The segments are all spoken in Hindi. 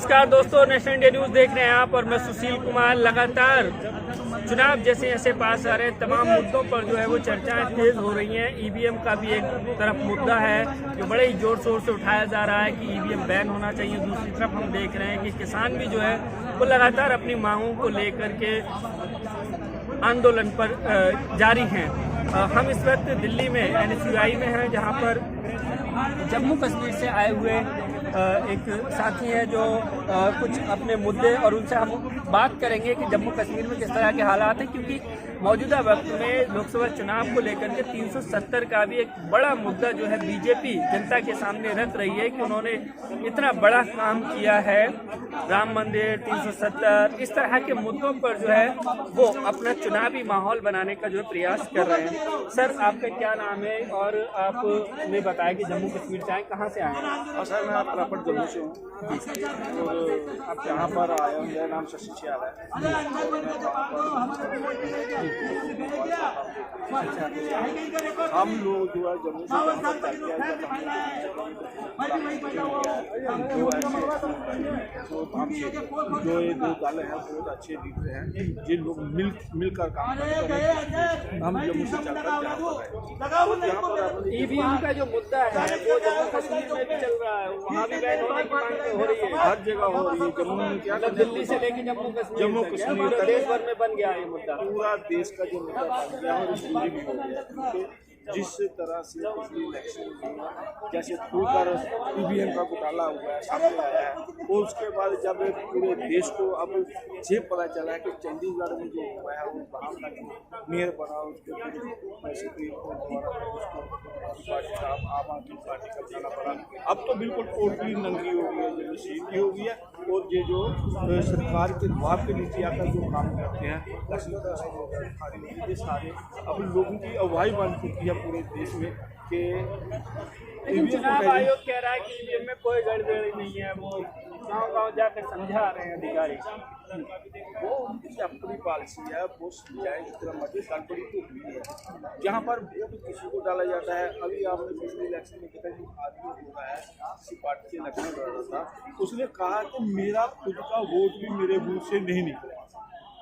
नमस्कार दोस्तों, नेशनल इंडिया न्यूज़ देख रहे हैं आप और मैं सुशील कुमार। लगातार चुनाव जैसे जैसे पास आ रहे हैं तमाम मुद्दों पर जो है वो चर्चाएं तेज हो रही हैं। ईवीएम का भी एक तरफ मुद्दा है जो बड़े ही जोर शोर से उठाया जा रहा है कि ईवीएम बैन होना चाहिए। दूसरी तरफ हम देख रहे हैं कि किसान भी जो है वो लगातार अपनी मांगों को लेकर के आंदोलन पर जारी हैं। हम इस वक्त दिल्ली में NSUI में हैं, जहाँ पर जम्मू कश्मीर से आए हुए एक साथी हैं जो कुछ अपने मुद्दे और उनसे हम बात करेंगे कि जम्मू कश्मीर में किस तरह के हालात हैं, क्योंकि मौजूदा वक्त में लोकसभा चुनाव को लेकर के 370 का भी एक बड़ा मुद्दा जो है बीजेपी जनता के सामने रख रही है कि उन्होंने इतना बड़ा काम किया है, राम मंदिर 370 इस तरह के मुद्दों पर जो है वो अपना चुनावी माहौल बनाने का जो है प्रयास कर रहे हैं। सर, आपका क्या नाम है और आपने बताया कि जम्मू कश्मीर से आए, कहाँ से आए हैं? और सर, मैं प्रॉपर जम्मू से हूँ और अब यहाँ पर आया हूँ। मेरा नाम शशि चियाल है। हम लोग जो है जम्मू जो ये दो दल हैं बहुत अच्छे दिख रहे हैं, जिन लोग मिलकर काम करते हैं। हम जम्मू से चलकर ईवीएम का जो मुद्दा है वो जम्मू कश्मीर में भी चल रहा है, वहाँ भी बैन होने की मांग हो रही है, हर जगह हो रही है। जम्मू में क्या, दिल्ली से लेकर जम्मू कश्मीर देश भर में बन गया है ये मुद्दा। पूरा देश का जो मुद्दा बन गया है और भी हो गया। जिस तरह से पिछले इलेक्शन में जैसे खुलकर ईवीएम का घोटाला हुआ है, सामने आया है, और उसके बाद जब पूरे देश को अब ये पता चला है कि चंडीगढ़ में जो हुआ है वो वहाँ का मेयर बना, उसके आम आदमी पार्टी का जाना पड़ा। अब तो बिल्कुल टोटली नंगी हो गई है, जो सीधी हो गई है। और ये जो सरकार के दबाव के नीचे आकर जो काम करते हैं, ये सारे अब लोगों की अगुवाई बन चुकी है पूरे देश में कि चुनाव आयोग कह रहा है कि ईवीएम में कोई गड़बड़ी नहीं है। वो गांव-गांव जाकर समझा रहे हैं अधिकारी, वो उनकी अपनी पॉलिसी है, वो समझाए जितना मर्जी। गड़बड़ी तो हुई है जहाँ पर वोट किसी को डाला जाता है। अभी आपने पिछले इलेक्शन में देखा जो आदमी हो रहा है, किसी पार्टी के इलेक्शन लड़ रहा था, उसने कहा कि मेरा खुद का वोट भी मेरे बूथ से नहीं निकला।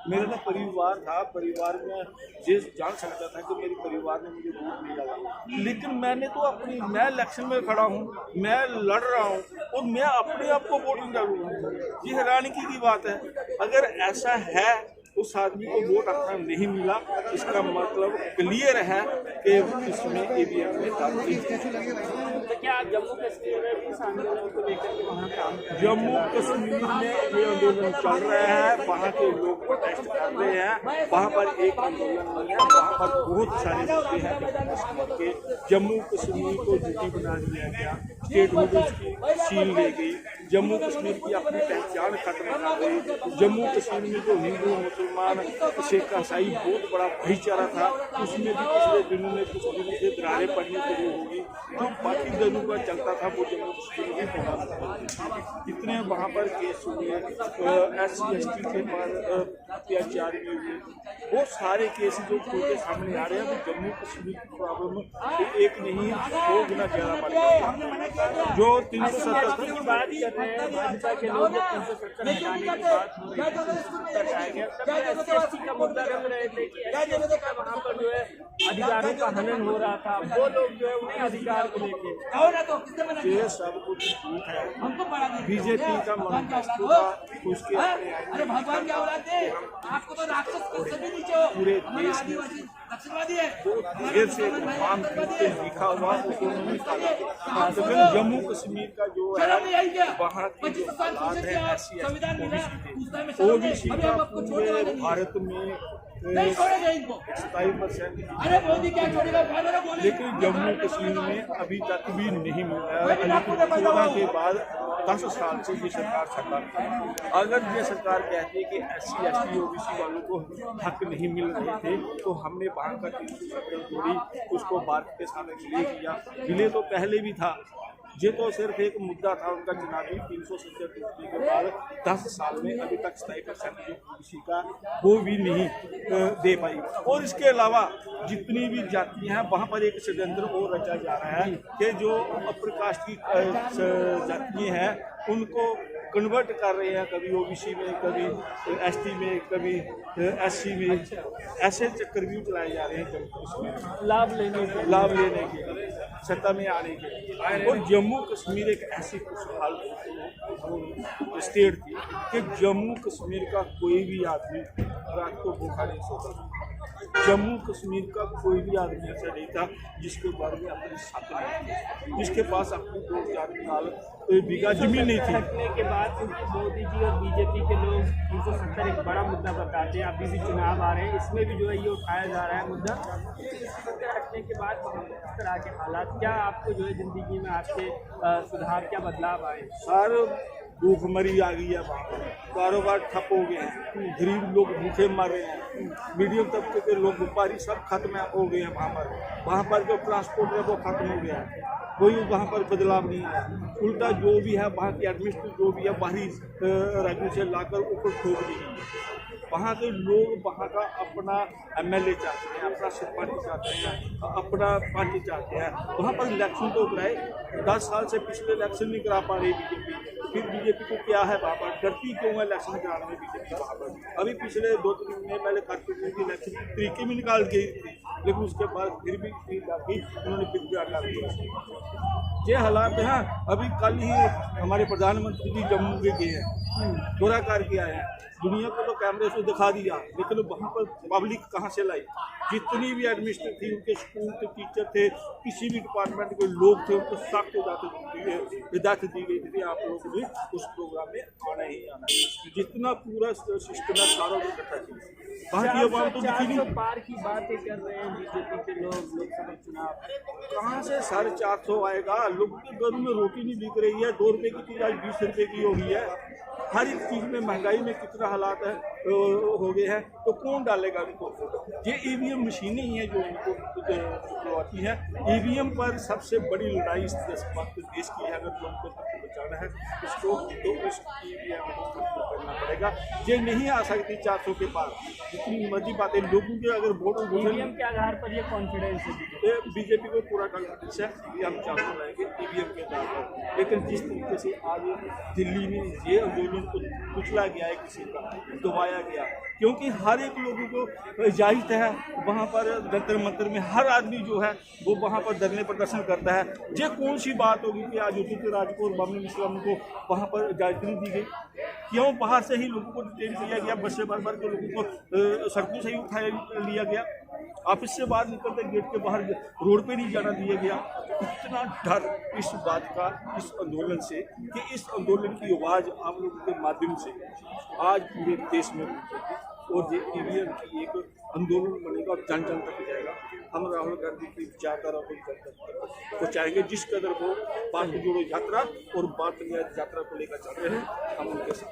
मेरा तो परिवार था, परिवार में ये जान सकता था कि मेरे परिवार ने मुझे वोट नहीं डाला, लेकिन मैंने तो मैं इलेक्शन में खड़ा हूँ, मैं लड़ रहा हूँ और मैं अपने आप को वोट नहीं डालूंगा। ये हैरानी की बात है। अगर ऐसा है उस आदमी को वोट अपना नहीं मिला, इसका मतलब क्लियर है कि इसमें ईवीएम में दाखिल। तो क्या आप जम्मू कश्मीर में भी इस आंदोलन को लेकर के वहाँ काम कर रहे हैं? जम्मू कश्मीर में ये आंदोलन चल रहा है, वहाँ के लोग प्रोटेस्ट कर रहे हैं। वहाँ पर एक आंदोलन नहीं है, वहाँ पर बहुत सारे मुद्दे हैं जम्मू कश्मीर के। जम्मू कश्मीर को ड्यूटी बना दिया गया, स्टेट हुड उसकी सील ले गई, जम्मू कश्मीर की अपनी पहचान खत्म कर गई। जम्मू कश्मीर में जो हिंदू मुसलमान सिख ईसाई बहुत बड़ा भाईचारा था, उसमें भी पिछले दिनों में कुछ दिनों से दरारें पड़नी शुरू होगी। जो बाकी दलों का चलता था वो जम्मू कश्मीर में होगा। जितने वहाँ पर केस हुए, SC ST के पर अत्याचार भी हुए, वो सारे केस जो खुल के सामने आ रहे हैं, वो जम्मू कश्मीर की प्रॉब्लम एक नहीं 2 गुना ज़्यादा बढ़ गई। जो 370 की बात कर रहे हैं, भाजपा के लोग 370 हटाने की बात हो रही है, SC का मुद्दा रख रहे थे कि SC का वहाँ पर जो है अधिकारों का हनन हो रहा था, वो लोग जो है उन्हें अधिकार को लेके ये सब कुछ झूठ है। बीजेपी का मैनिफेस्टो था, उसके अरे भगवान क्या औलाद है, आपको तो राक्षस सभी नीचे हो, पूरे देश में नक्सलवादी है, ढेर से तमाम चीजें लिखा हुआ लेकिन जम्मू कश्मीर का जो है वहाँ की जो हालात है SC ST OBC का पूरे भारत में 27%, लेकिन जम्मू कश्मीर में अभी तक भी नहीं मिला है। 14 के बाद 10 साल से ये सरकार सरकार अगर ये सरकार कहती है कि SC ST OBC वालों को हक नहीं मिल रहे थे, तो हमने वहाँ का 370 जोड़ी उसको भारत के सामने विलय किया। विलय तो पहले भी था, ये तो सिर्फ एक मुद्दा था उनका चुनावी। 370 टूटने के बाद 10 साल में अभी तक 27% जो किसी का वो भी नहीं दे पाई। और इसके अलावा जितनी भी जातियां हैं वहाँ पर एक षड्यंत्र और रचा जा रहा है कि जो अपर कास्ट की जातियाँ हैं उनको कन्वर्ट कर रहे हैं, कभी ओबीसी में, कभी एसटी में, कभी एससी में, ऐसे चक्कर भी चलाए जा रहे हैं जम्मू कश्मीर में लाभ लेने के लिए, सत्ता में आने के लिए। और जम्मू कश्मीर एक ऐसी खुशहाल स्टेट थी कि जम्मू कश्मीर का कोई भी आदमी रात को भूखा नहीं सोता। जम्मू कश्मीर का कोई भी आदमी ऐसा नहीं था जिसके बारे में अपनी छत नहीं थी, जिसके पास अपनी 2-4 कनाल बीघा जमीन नहीं थी। हटने के बाद क्योंकि मोदी जी और बीजेपी के लोग 370 एक बड़ा मुद्दा बताते हैं, अभी भी चुनाव आ रहे हैं, इसमें भी जो है ये उठाया जा रहा है मुद्दा। हटने के बाद इस तरह के हालात, क्या आपको जो है ज़िंदगी में आपके सुधार, क्या बदलाव आए? सर भूखमरी आ गई है, वहाँ पर कारोबार ठप हो गए हैं, गरीब लोग भूखे मर रहे हैं, मीडियम तबके के लोग, व्यापारी सब खत्म हो गए हैं। वहाँ पर जो ट्रांसपोर्ट है वो खत्म हो गया है, कोई वहाँ पर बदलाव नहीं आया। उल्टा जो भी है वहाँ की एडमिनिस्ट्रेशन जो भी है बाहरी राज्यों से लाकर ऊपर ठोक दी है। वहाँ के लोग वहाँ का अपना एमएलए चाहते हैं, अपना सरपंच चाहते हैं, अपना पार्टी चाहते हैं। वहाँ पर इलेक्शन तो कराए, 10 साल से पिछले इलेक्शन नहीं करा पा रही बीजेपी। फिर बीजेपी को क्या है वहाँ पर, डरती क्यों है इलेक्शन कराने में बीजेपी वहाँ पर? अभी पिछले 2-3 महीने पहले कारपोरेटर की इलेक्शन की तरीके भी निकाल गई थी, लेकिन उसके बाद फिर भी उन्होंने फिर भी कर दिया। ये हालात हैं। अभी कल ही हमारे प्रधानमंत्री जी जम्मू के गए हैं, दौरा करके आए हैं। दुनिया को तो कैमरे से दिखा दिया, लेकिन वहाँ पर पब्लिक कहाँ से लाई? जितनी भी एडमिनिस्ट्रेटर थी, उनके स्कूल के टीचर थे, किसी भी डिपार्टमेंट के लोग थे, उनको सख्त हिदायत दी गई थी आप लोगों ने उस प्रोग्राम में आना ही आना है। जितना पूरा सिस्टम है सारा इकट्ठा किया। वहाँ की आवाम तो दिखी नहीं। पार की बातें कर रहे हैं बीजेपी के लोग, लोकसभा चुनाव कहाँ से 450 आएगा? लोगों के घरों में रोटी नहीं बिक रही है, 2 रुपये की चीज़ आज 20 रुपये की हो गई है। हर एक चीज़ में महंगाई में कितना हालात है हो गए हैं, तो कौन डालेगा उनको? ये ईवीएम मशीनें ही हैं जो उनको करवाती है। ईवीएम पर सबसे बड़ी लड़ाई इस देश की है। अगर उनको बचाना है इसको, तो उस ईवीएम को करना पड़ेगा। ये नहीं आ सकती 400 के पार, जितनी मर्जी बातें लोगों के अगर वोट ईवीएम के आधार पर ये कॉन्फिडेंस है बीजेपी को पूरा कॉन्फिडेंस है कि हम 400 लाएंगे ईवीएम के आधार पर। लेकिन जिस तरीके से आज दिल्ली में ये आंदोलन को कुचला गया है, किसी का दबाया गया, क्योंकि हर एक लोगों को इजाजत है वहाँ पर जंतर मंतर में हर आदमी जो है वो वहाँ पर धरने प्रदर्शन करता है। ये कौन सी बात होगी कि आज उदित राज को और बामनी इस्लाम को वहाँ पर इजाजत नहीं दी गई? क्यों बाहर से ही लोगों को डिटेन किया गया, बस से भर के लोगों को सड़कों से ही उठाया लिया गया, ऑफिस से बाहर निकलते गेट के बाहर रोड पे नहीं जाना दिया गया? इतना डर इस बात का, इस आंदोलन से, कि इस आंदोलन की आवाज़ आप लोगों के माध्यम से आज पूरे देश में पहुंचेगी और ये ईवीएम की एक आंदोलन बनेगा और जन जन तक जाएगा। हम राहुल गांधी की विचारधारा को जन जन तक पहुँचाएंगे। जिस कदर वो भारत जोड़ो यात्रा और भारत न्याय यात्रा को लेकर चल रहे हैं, हम उनके साथ